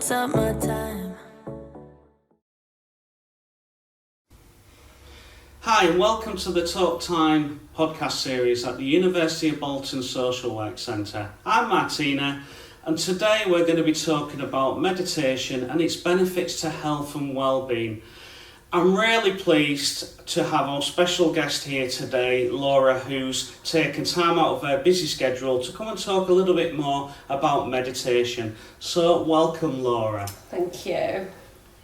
summertime. Hi and welcome to the Talk Time podcast series at the University of Bolton Social Work Centre. I'm Martina and today we're going to be talking about meditation and its benefits to health and well-being. I'm really pleased to have our special guest here today, Laura, who's taken time out of her busy schedule to come and talk a little bit more about meditation. So welcome, Laura. Thank you.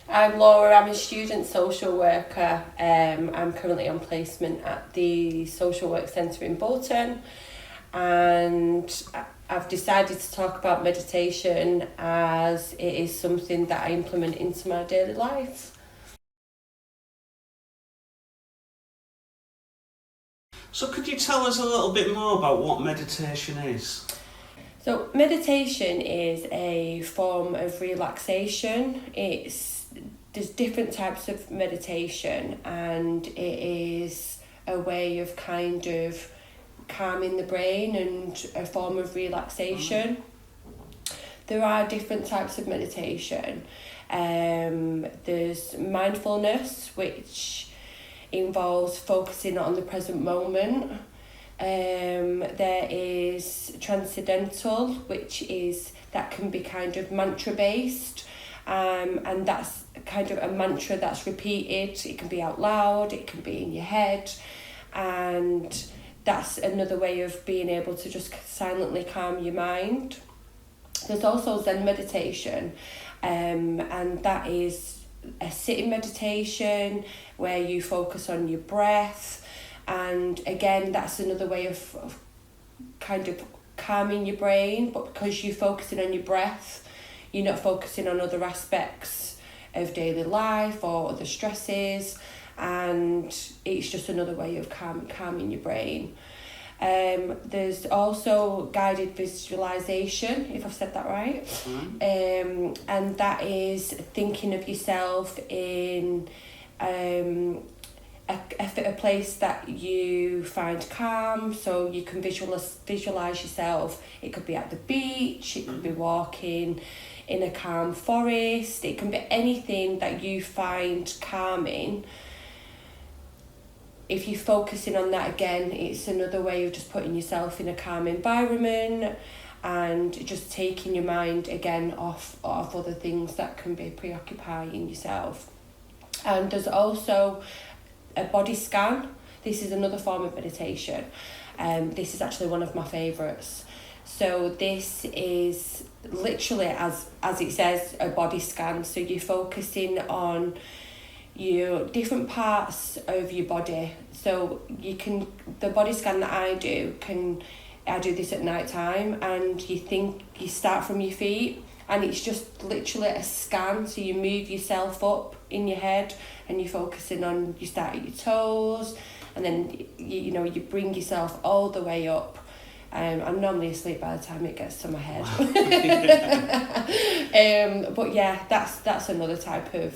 I'm Laura, I'm a student social worker. I'm currently on placement at the Social Work Centre in Bolton, and I've decided to talk about meditation as it is something that I implement into my daily life. So could you tell us a little bit more about what meditation is? So meditation is a form of relaxation. There's different types of meditation, and it is a way of kind of calming the brain and a form of relaxation. There are different types of meditation. There's mindfulness, which involves focusing on the present moment. There is transcendental, that can be kind of mantra based, and that's kind of a mantra that's repeated. It can be out loud, it can be in your head, and that's another way of being able to just silently calm your mind. There's also Zen meditation, and that is a sitting meditation where you focus on your breath, and again that's another way of kind of calming your brain, but because you're focusing on your breath, you're not focusing on other aspects of daily life or other stresses, and it's just another way of calming your brain. There's also guided visualization, if I've said that right. And that is thinking of yourself in a place that you find calm, so you can visualize yourself. It could be at the beach, it could be walking in a calm forest, it can be anything that you find calming. If you're focusing on that, again, it's another way of just putting yourself in a calm environment and just taking your mind again off other things that can be preoccupying yourself. And there's also a body scan. This is another form of meditation. This is actually one of my favourites. So this is literally, as it says, a body scan. So you're focusing on your different parts of your body. So the body scan that I do this at night time, and you start from your feet, and it's just literally a scan. So you move yourself up in your head, and you're focusing on, you start at your toes, and then you bring yourself all the way up. I'm normally asleep by the time it gets to my head. But yeah, that's another type of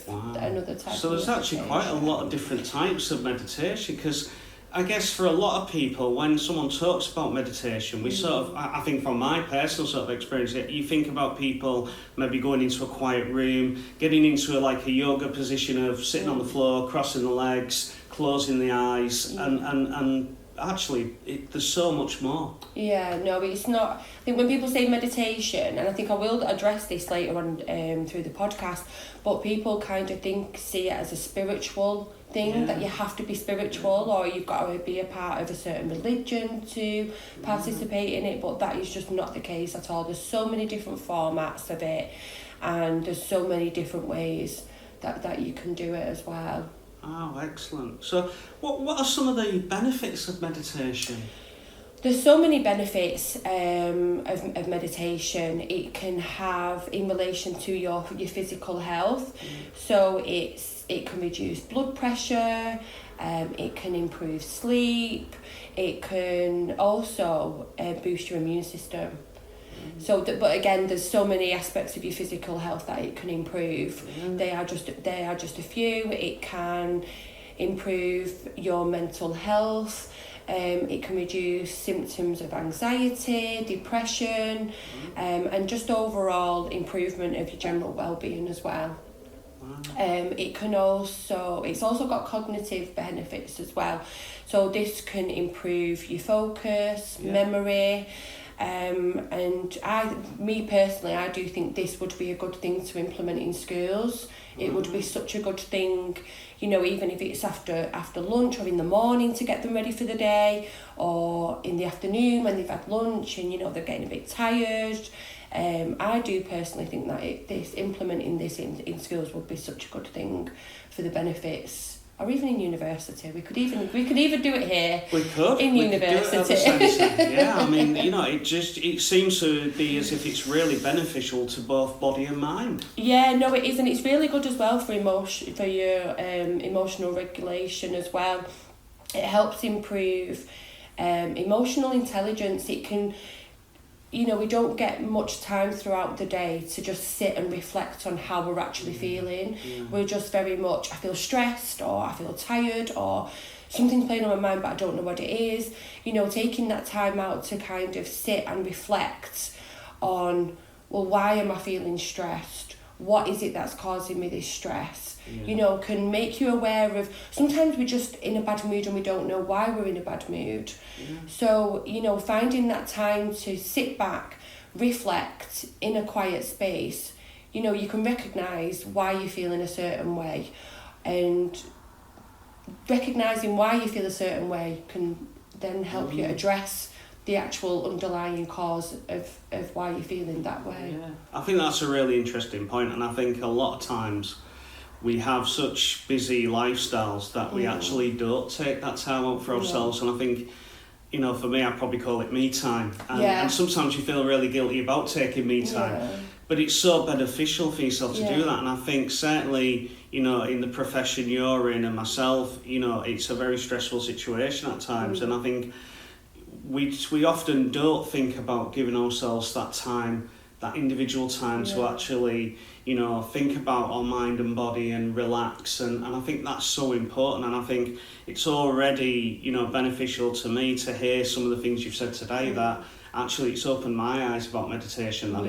So there's actually quite a lot of different types of meditation, because I guess for a lot of people, when someone talks about meditation, we sort of, I think from my personal sort of experience, you think about people maybe going into a quiet room, getting into a yoga position of sitting on the floor, crossing the legs, closing the eyes, and actually there's so much more. Yeah, no, it's not. I think when people say meditation, and I think I will address this later on through the podcast, but people kind of see it as a spiritual thing, that you have to be spiritual or you've got to be a part of a certain religion to participate in it, but that is just not the case at all. There's so many different formats of it, and there's so many different ways that you can do it as well. Oh, excellent. So what are some of the benefits of meditation? There's so many benefits of meditation. It can have in relation to your physical health. So it can reduce blood pressure, it can improve sleep, it can also boost your immune system. So, but again, there's so many aspects of your physical health that it can improve. They are just a few. It can improve your mental health. It can reduce symptoms of anxiety, depression, and just overall improvement of your general well-being as well. It's also got cognitive benefits as well. So this can improve your focus, memory, and me personally, I do think this would be a good thing to implement in schools. It would be such a good thing, even if it's after lunch or in the morning to get them ready for the day, or in the afternoon when they've had lunch and they're getting a bit tired. I do personally think that implementing this in schools would be such a good thing for the benefits, or even in university. We could even do it here. We could in university. Could do it at the centre. Yeah, I mean, it seems to be as if it's really beneficial to both body and mind. Yeah, no, it is, and it's really good as well for your emotional regulation as well. It helps improve emotional intelligence. It can. We don't get much time throughout the day to just sit and reflect on how we're actually feeling. Yeah. We're just very much, I feel stressed, or I feel tired, or something's playing on my mind but I don't know what it is. Taking that time out to kind of sit and reflect on, well, why am I feeling stressed? What is it that's causing me this stress? Yeah. Can make you aware of, sometimes we're just in a bad mood and we don't know why we're in a bad mood. Yeah. So, finding that time to sit back, reflect in a quiet space, you can recognise why you're feeling a certain way, and recognising why you feel a certain way can then help you address the actual underlying cause of why you're feeling that way. Yeah. I think that's a really interesting point, and I think a lot of times we have such busy lifestyles that we actually don't take that time out for ourselves. And I think, for me, I'd probably call it me time. And sometimes you feel really guilty about taking me time. Yeah. But it's so beneficial for yourself to do that. And I think certainly, in the profession you're in and myself, it's a very stressful situation at times. And I think we often don't think about giving ourselves that time, that individual time to actually, think about our mind and body and relax. And I think that's so important. And I think it's already, beneficial to me to hear some of the things you've said today, that actually it's opened my eyes about meditation, that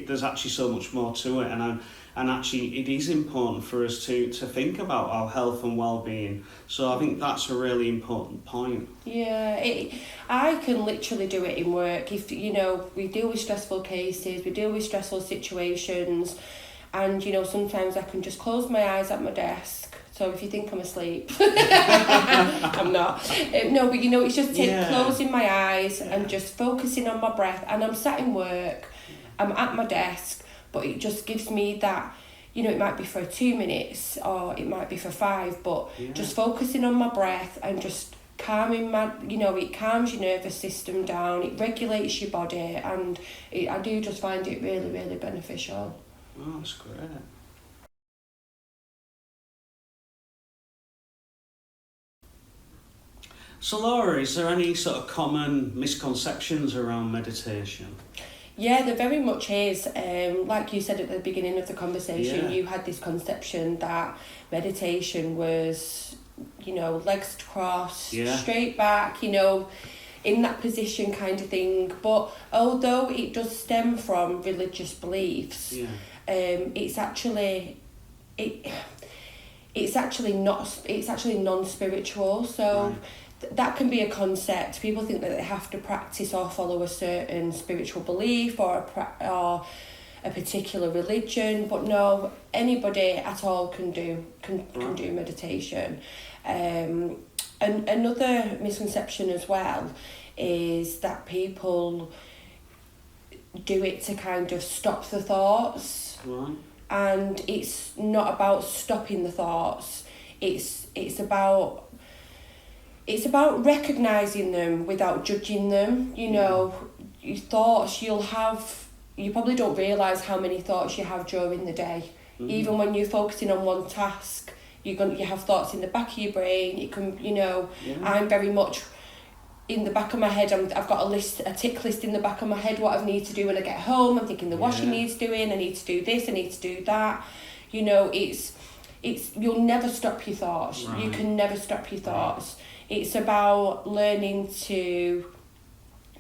there's actually so much more to it. And actually it is important for us to think about our health and well-being. So I think that's a really important point. Yeah, I can literally do it in work. If, we deal with stressful cases, we deal with stressful situations, and, sometimes I can just close my eyes at my desk. So if you think I'm asleep, I'm not. No, but it's just closing my eyes and just focusing on my breath. And I'm sat in work, I'm at my desk, but it just gives me that, it might be for 2 minutes or it might be for 5, but just focusing on my breath and just calming it calms your nervous system down, it regulates your body, and I do just find it really, really beneficial. Oh, that's great. So Laura, is there any sort of common misconceptions around meditation? Yeah, there very much is. Like you said at the beginning of the conversation, you had this conception that meditation was, legs crossed, straight back, in that position kind of thing. But although it does stem from religious beliefs, it's actually non-spiritual. So that can be a concept. People think that they have to practice or follow a certain spiritual belief or a particular religion, but no, anybody at all can do meditation. And another misconception as well is that people do it to kind of stop the thoughts. Right. And it's not about stopping the thoughts. It's about recognising them without judging them. Your thoughts, you probably don't realise how many thoughts you have during the day. Even when you're focusing on one task, you have thoughts in the back of your brain. It can, I'm very much in the back of my head. I've got a tick list in the back of my head, what I need to do when I get home. I'm thinking the washing needs doing, I need to do this, I need to do that. It's you'll never stop your thoughts. Right. You can never stop your thoughts. It's about learning to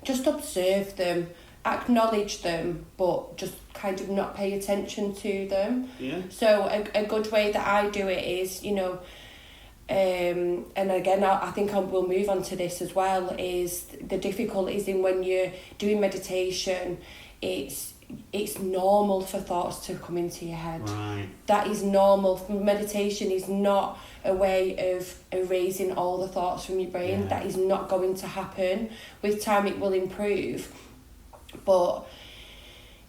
just observe them, acknowledge them, but just kind of not pay attention to them. Yeah. So a good way that I do it is, you know, and again, I think we'll move on to this as well, is the difficulties in when you're doing meditation, it's normal for thoughts to come into your head. Right. That is normal. Meditation is not a way of erasing all the thoughts from your brain. Yeah. That is not going to happen. With time it will improve, but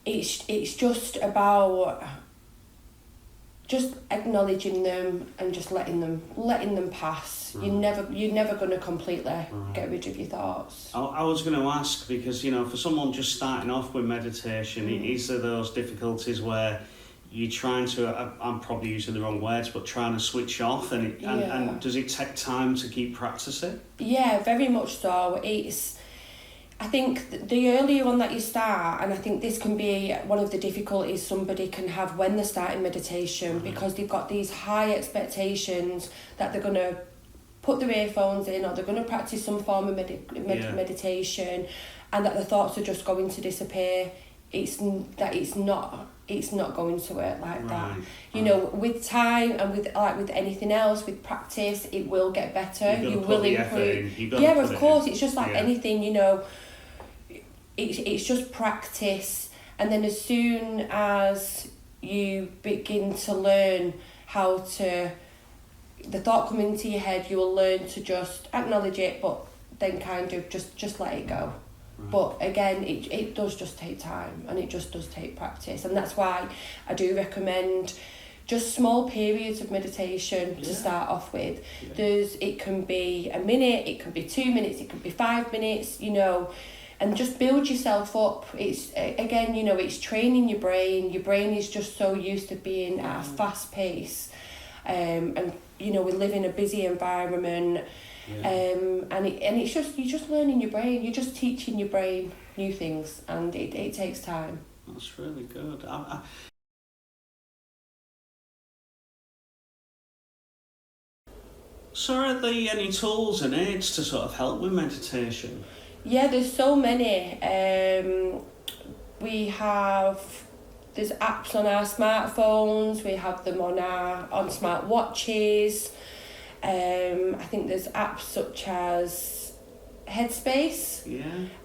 it's just about just acknowledging them and just letting them pass. Right. You're never going to completely get rid of your thoughts. I was going to ask, because, you know, for someone just starting off with meditation, is there those difficulties where you're trying to, I'm probably using the wrong words, but trying to switch off, and does it take time to keep practicing? Yeah, very much so. I think the earlier on that you start, and I think this can be one of the difficulties somebody can have when they're starting meditation, because they've got these high expectations that they're going to put their earphones in, or they're going to practice some form of meditation, and that the thoughts are just going to disappear. It's not going to work like that. You know, with time and with anything else, with practice, it will get better. You will improve. Yeah, of course. It's just like anything, you know. It's just practice, and then as soon as you begin to learn how to, the thought come into your head, you will learn to just acknowledge it, but then kind of just let it go. Right. But again, it does just take time, and it just does take practice, and that's why I do recommend just small periods of meditation to start off with. It can be a minute, it can be 2 minutes, it can be 5 minutes, you know, and just build yourself up. It's again, you know, it's training your brain. Your brain is just so used to being at a fast pace, and you know, we live in a busy environment, and it's just, you're just learning your brain. You're just teaching your brain new things, and it takes time. That's really good. So are there any tools and aids to sort of help with meditation? Yeah, there's so many. There's apps on our smartphones, we have them on smart watches. I think there's apps such as Headspace.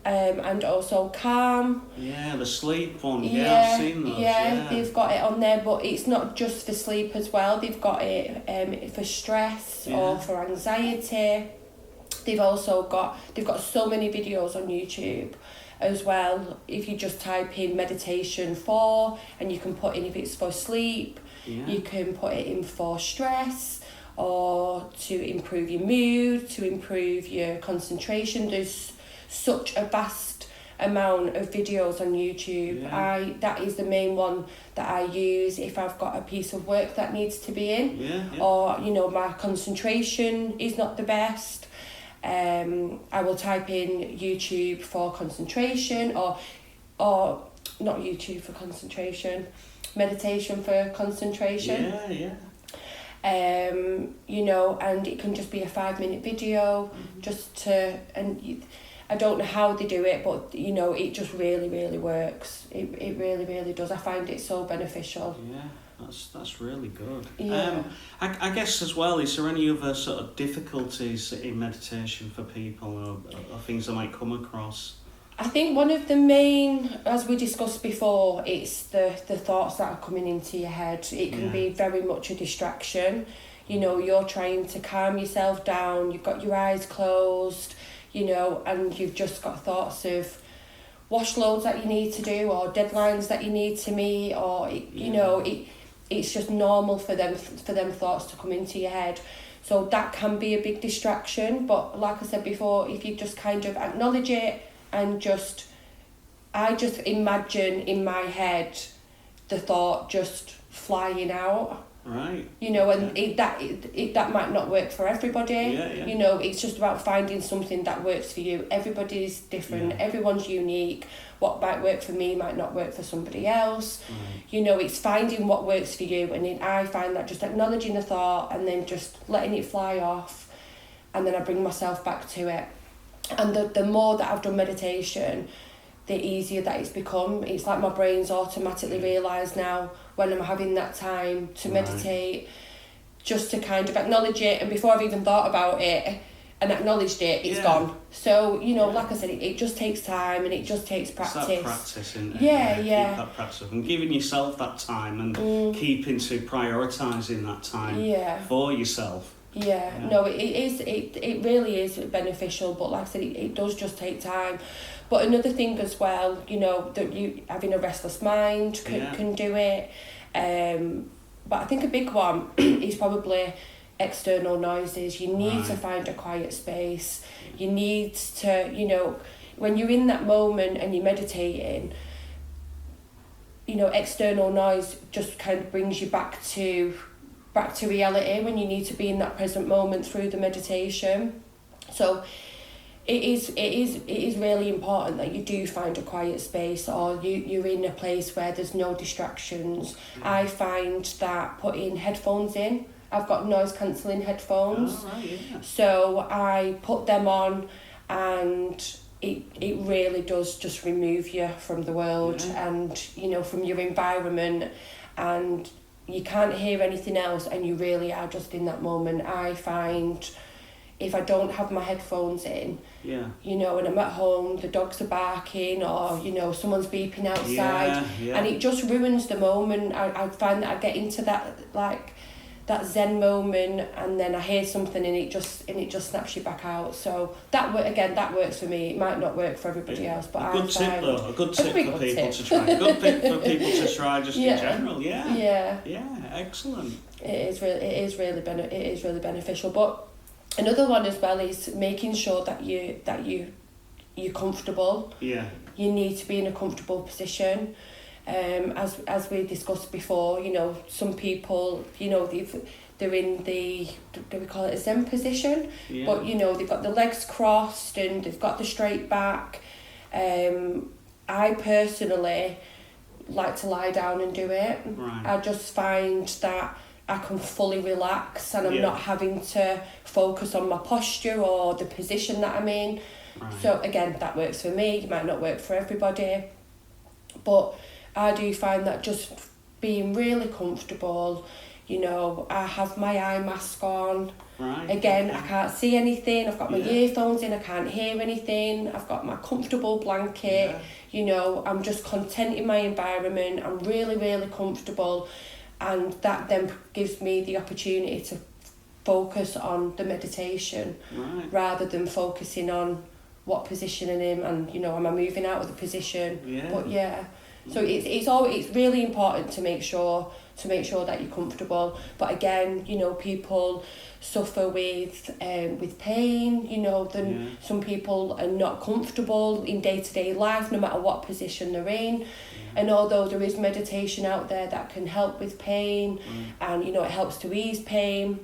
And also Calm. Yeah, the sleep one. I've seen those. Yeah, they've got it on there, but it's not just for sleep as well. They've got it for stress or for anxiety. They've got so many videos on YouTube as well. If you just type in meditation for, and you can put in if it's for sleep, you can put it in for stress, or to improve your mood, to improve your concentration. There's such a vast amount of videos on YouTube. That is the main one that I use if I've got a piece of work that needs to be in, or you know, my concentration is not the best. I will type in YouTube for concentration, or not YouTube for concentration, meditation for concentration. You know, and it can just be a 5-minute video, I don't know how they do it, but you know, it just really, really works. It really, really does. I find it so beneficial. That's really good. I guess as well, is there any other sort of difficulties in meditation for people, or things they might come across? I think one of the main, as we discussed before, it's the thoughts that are coming into your head. It can be very much a distraction. You know, you're trying to calm yourself down, you've got your eyes closed, you know, and you've just got thoughts of wash loads that you need to do, or deadlines that you need to meet, or you know, it's just normal for them thoughts to come into your head. So that can be a big distraction. But like I said before, if you just kind of acknowledge it, and I just imagine in my head the thought just flying out. Right. You know, and that might not work for everybody. You know, it's just about finding something that works for you. Everybody's different. Everyone's unique. What might work for me might not work for somebody else. You know, it's finding what works for you. And then I find that just acknowledging the thought and then just letting it fly off, and then I bring myself back to it. And the more that I've done meditation, the easier that it's become. It's like my brain's automatically realised now when I'm having that time to meditate, just to kind of acknowledge it, and before I've even thought about it and acknowledged it, it's gone. So, you know, like I said, it just takes time and it just takes practice. It's that practice, isn't it? Yeah. Keep that practice and giving yourself that time and keeping to prioritising that time for yourself. No, it really is beneficial, but like I said, it does just take time. But another thing as well, you know, that you having a restless mind can do it. But I think a big one is probably external noises. You need to find a quiet space. You need to, you know, when you're in that moment and you're meditating, you know, external noise just kind of brings you back to reality when you need to be in that present moment through the meditation. So it is really important that you do find a quiet space, or you're in a place where there's no distractions. I find that putting headphones in, I've got noise cancelling headphones, so I put them on, and it really does just remove you from the world and, you know, from your environment, and you can't hear anything else, and you really are just in that moment. I find if I don't have my headphones in, you know, and I'm at home, the dogs are barking, or, you know, someone's beeping outside, and it just ruins the moment. I find that I get into that, like, that Zen moment, and then I hear something and it just snaps you back out. So that works for me. It might not work for everybody else, but a good tip for people to try. A good tip for people to try just in general. Excellent. It is really beneficial. But another one as well is making sure that you're comfortable. You need to be in a comfortable position. As we discussed before, you know, some people, you know, they're in the, do we call it a Zen position? But, you know, they've got the legs crossed and they've got the straight back. I personally like to lie down and do it. I just find that I can fully relax, and I'm not having to focus on my posture or the position that I'm in. So again, that works for me. It might not work for everybody, but I do find that just being really comfortable, you know, I have my eye mask on. Again, I can't see anything. I've got my earphones in, I can't hear anything. I've got my comfortable blanket. You know, I'm just content in my environment. I'm really, really comfortable. And that then gives me the opportunity to focus on the meditation rather than focusing on what position I'm in and, you know, am I moving out of the position? But so it's really important to make sure that you're comfortable. But again, you know, people suffer with pain, you know, some people are not comfortable in day-to-day life no matter what position they're in. And although there is meditation out there that can help with pain and, you know, it helps to ease pain,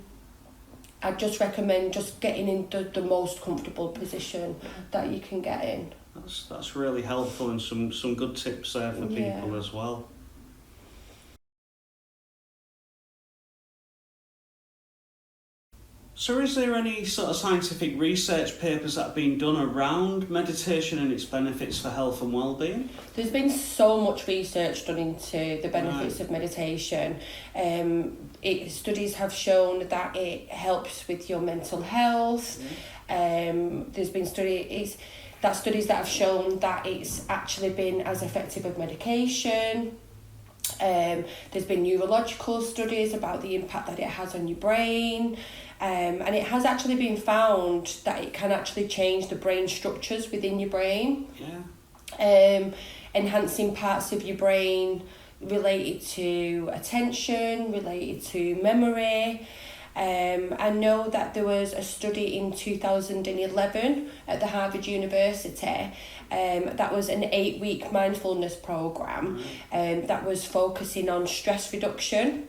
I just recommend just getting into the most comfortable position that you can get in. That's really helpful, and some good tips there for people as well. So is there any sort of scientific research papers that have been done around meditation and its benefits for health and well-being? There's been so much research done into the benefits of meditation. Studies have shown that it helps with your mental health. There's been studies that have shown that it's actually been as effective as medication. There's been neurological studies about the impact that it has on your brain. And it has actually been found that it can actually change the brain structures within your brain. Enhancing parts of your brain related to attention, related to memory. I know that there was a study in 2011 at the Harvard University that was an 8-week mindfulness program that was focusing on stress reduction.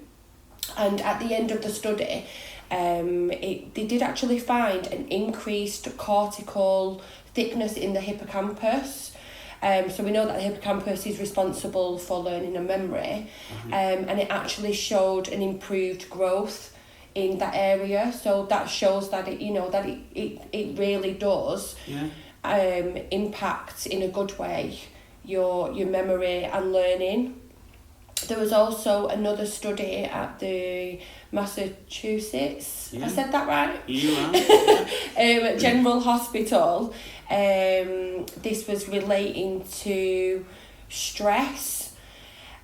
And at the end of the study, they did actually find an increased cortical thickness in the hippocampus. So we know that the hippocampus is responsible for learning and memory, and it actually showed an improved growth in that area. So that shows that it really does impact in a good way your memory and learning. There was also another study at the Massachusetts, I said that right? You are. General Hospital. This was relating to stress.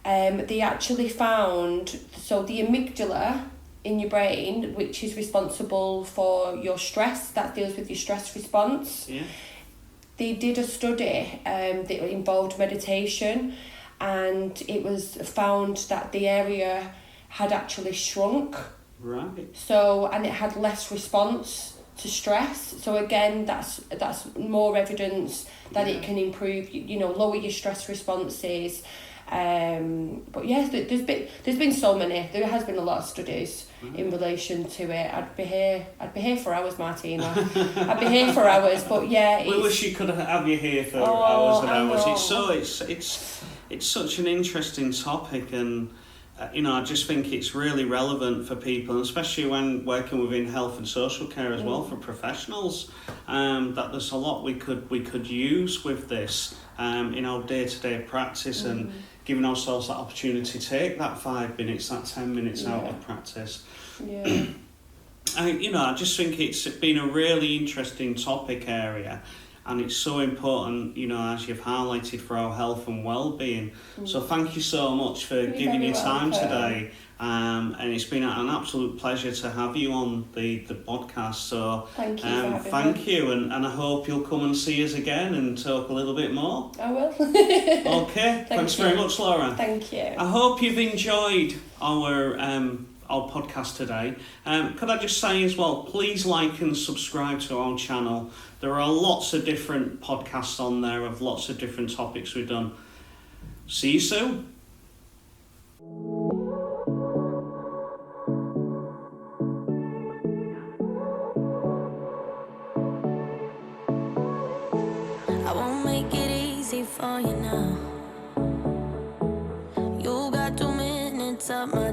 They actually found, so the amygdala in your brain, which is responsible for your stress, that deals with your stress response. Yeah. They did a study that involved meditation, and it was found that the area had actually shrunk. Right. So, and it had less response to stress. So again, that's more evidence that it can improve, lower your stress responses. But yes, there's been so many. There has been a lot of studies in relation to it. I'd be here for hours, Martina. I'd be here for hours. But yeah, we wish you could have you here for hours and hours. Know. It's such an interesting topic, and I just think it's really relevant for people, especially when working within health and social care as well, for professionals. That there's a lot we could use with this in our day-to-day practice, and giving ourselves that opportunity to take that 5 minutes, that 10 minutes out of practice. Yeah. I just think it's been a really interesting topic area. And it's so important, as you've highlighted, for our health and well-being. So thank you so much for giving your time today. And it's been an absolute pleasure to have you on the podcast. So thank you for having thank me. you, and I hope you'll come and see us again and talk a little bit more. I will. Okay, thanks very much, Laura. Thank you. I hope you've enjoyed our podcast today. Could I just say as well, please like and subscribe to our channel. There are lots of different podcasts on there of lots of different topics we've done. See you soon. I won't make it easy for you now. You got 2 minutes of my